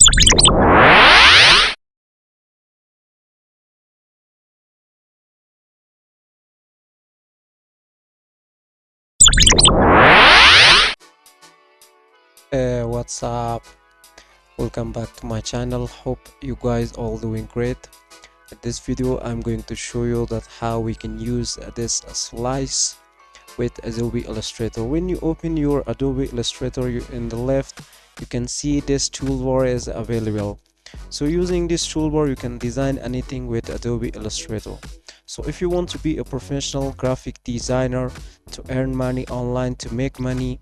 What's up? Welcome back to my channel. Hope you guys all doing great. In this video I'm going to show you that how we can use this slice with Adobe Illustrator. When you open your Adobe Illustrator, in the left you can see this toolbar is available. So using this toolbar you can design anything with Adobe Illustrator. So if you want to be a professional graphic designer, to earn money online, to make money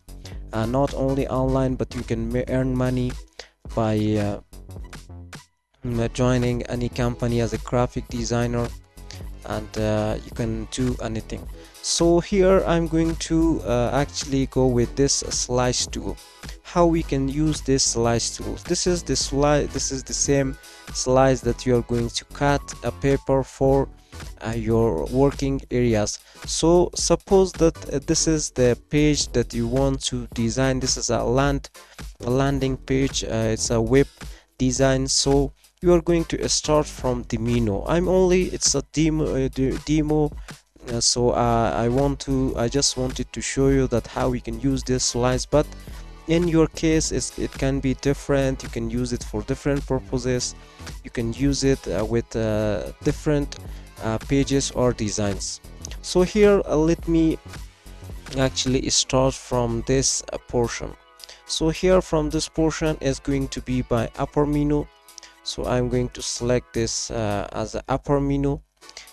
not only online, but you can earn money by joining any company as a graphic designer, and you can do anything. So here I'm going to actually go with this slice tool. How we can use this slice tool? This is the slice. This is the same slice that you are going to cut a paper for your working areas. So suppose that this is the page that you want to design. This is a landing page. It's a web design. So you are going to start from the menu. It's a demo. I just wanted to show you that how we can use this slice, but in your case it can be different. You can use it for different purposes. You can use it with different pages or designs. So here let me actually start from this portion. So here from this portion is going to be my upper menu. So I'm going to select this as the upper menu.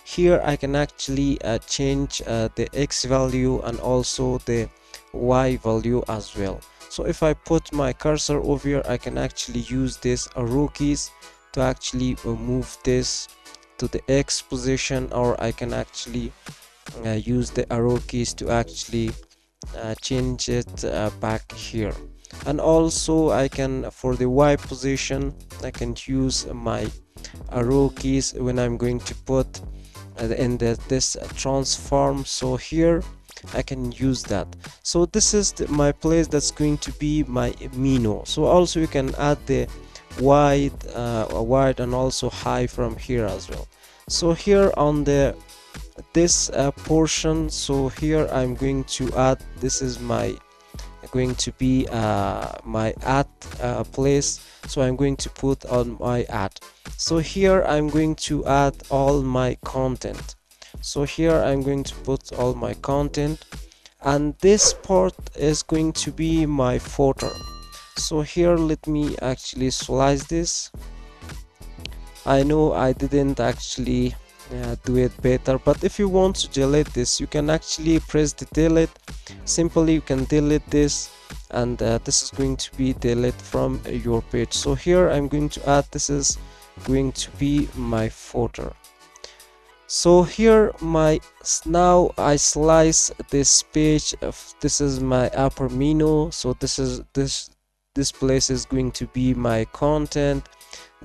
Here I can actually change the X value and also the Y value as well. So if I put my cursor over here, I can actually use this arrow keys to actually move this to the X position, or I can actually use the arrow keys to actually change it back here. And also I can, for the Y position, I can use my arrow keys when I'm going to put in this transform. So here I can use that. So this is my place that's going to be my menu. So also you can add the wide and also high from here as well. So here on this portion, so here I'm going to add, this is my going to be my ad place. So I'm going to put on my ad. So here I'm going to add all my content. So here I'm going to put all my content, and this part is going to be my footer. So here let me actually slice this. I know I didn't actually do it better, but if you want to delete this, you can actually press the delete. Simply you can delete this, and this is going to be delete from your page. So here I'm going to add, this is going to be my footer. So here now I slice this page. This is my upper menu. So this place is going to be my content.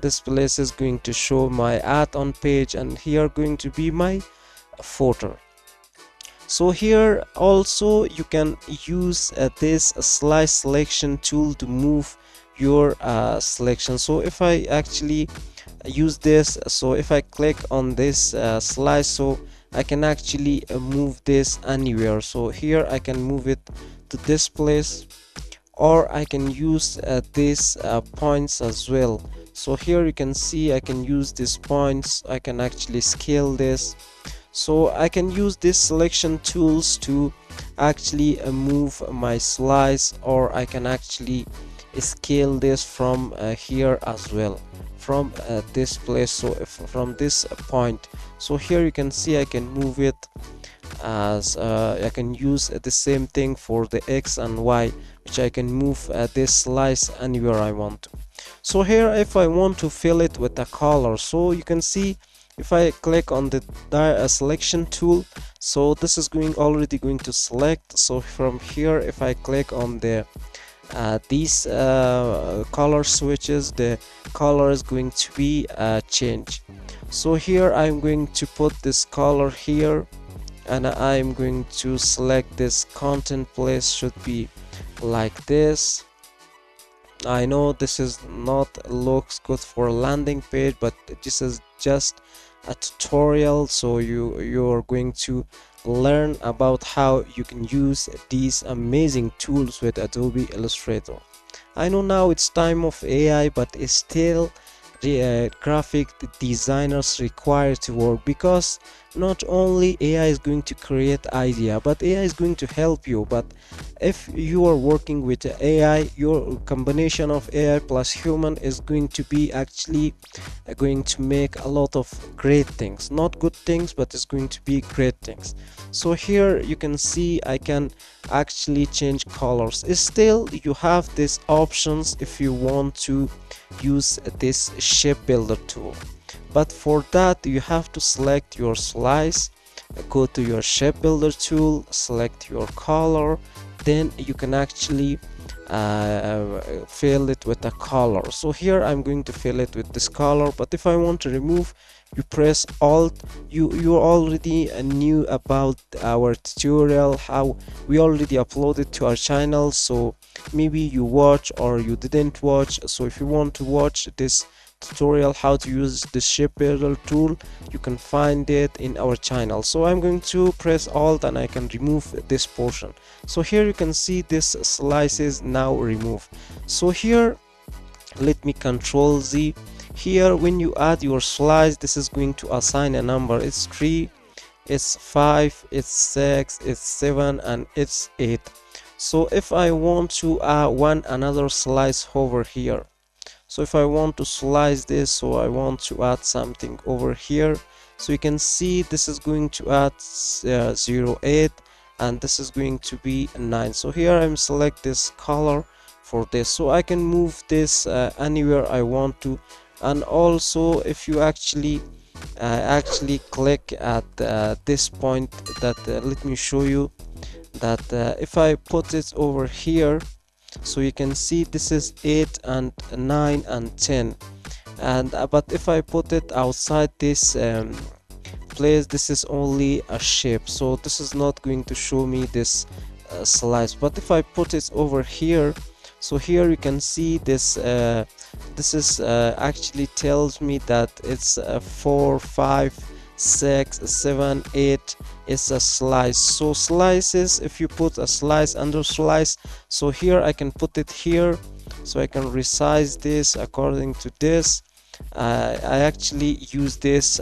This place is going to show my ad on page, and here going to be my footer. So here also you can use this slice selection tool to move your selection. So if I actually use this, so if I click on this slice, so I can actually move this anywhere. So here I can move it to this place, or I can use these points as well. So here you can see I can use these points. I can actually scale this. So I can use these selection tools to actually move my slice, or I can actually scale this from here as well, from this place. So if from this point, so here you can see I can move it as I can use the same thing for the X and Y, which I can move this slice anywhere I want to. So here if I want to fill it with a color, so you can see if I click on the selection tool, so this is already going to select. So from here if I click on the these color switches, the color is going to be changed. So here I'm going to put this color here, and I'm going to select this content place should be like this. I know this is not looks good for a landing page, but this is just a tutorial, so you're going to learn about how you can use these amazing tools with Adobe Illustrator. I know now it's time of AI, but it's still the graphic designers require to work, because not only AI is going to create idea, but AI is going to help you. But if you are working with AI, your combination of AI plus human is going to be actually going to make a lot of great things, not good things, but it's going to be great things. So here you can see I can actually change colors. Still you have these options if you want to use this shape builder tool, but for that you have to select your slice, go to your shape builder tool, select your color, then you can actually fill it with a color. So here I'm going to fill it with this color, but if I want to remove, you press alt. You already knew about our tutorial, how we already uploaded to our channel, so maybe you watch or you didn't watch. So if you want to watch this tutorial how to use the shape builder tool, you can find it in our channel. So I'm going to press alt and I can remove this portion. So here you can see this slice is now removed. So here let me control Z. Here when you add your slice, this is going to assign a number. It's 3, it's 5, it's 6, it's 7, and it's 8. So if I want to add another slice over here, so if I want to slice this, so I want to add something over here, so you can see this is going to add 0, 8, and this is going to be 9. So here I'm select this color for this, so I can move this anywhere I want to. And also if you actually click at this point, that let me show you that if I put it over here, so you can see this is 8 and 9 and 10, and but if I put it outside this place, this is only a shape, so this is not going to show me this slice. But if I put it over here, so here you can see this this is actually tells me that it's 4, 5, 6, 7, 8 is a slice. So slices, if you put a slice under slice, so here I can put it here, so I can resize this according to this. I actually use this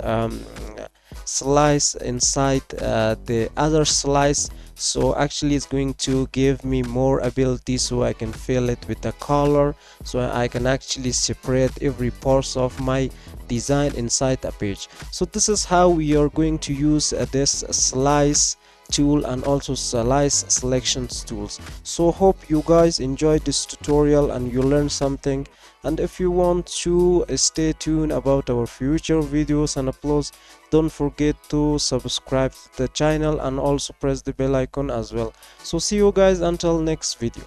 slice inside the other slice, so actually it's going to give me more ability, so I can fill it with a color, so I can actually separate every part of my design inside a page. So this is how we are going to use this slice tool and also slice selections tools. So hope you guys enjoyed this tutorial and you learned something, and if you want to stay tuned about our future videos and uploads, don't forget to subscribe to the channel and also press the bell icon as well. So see you guys until next video.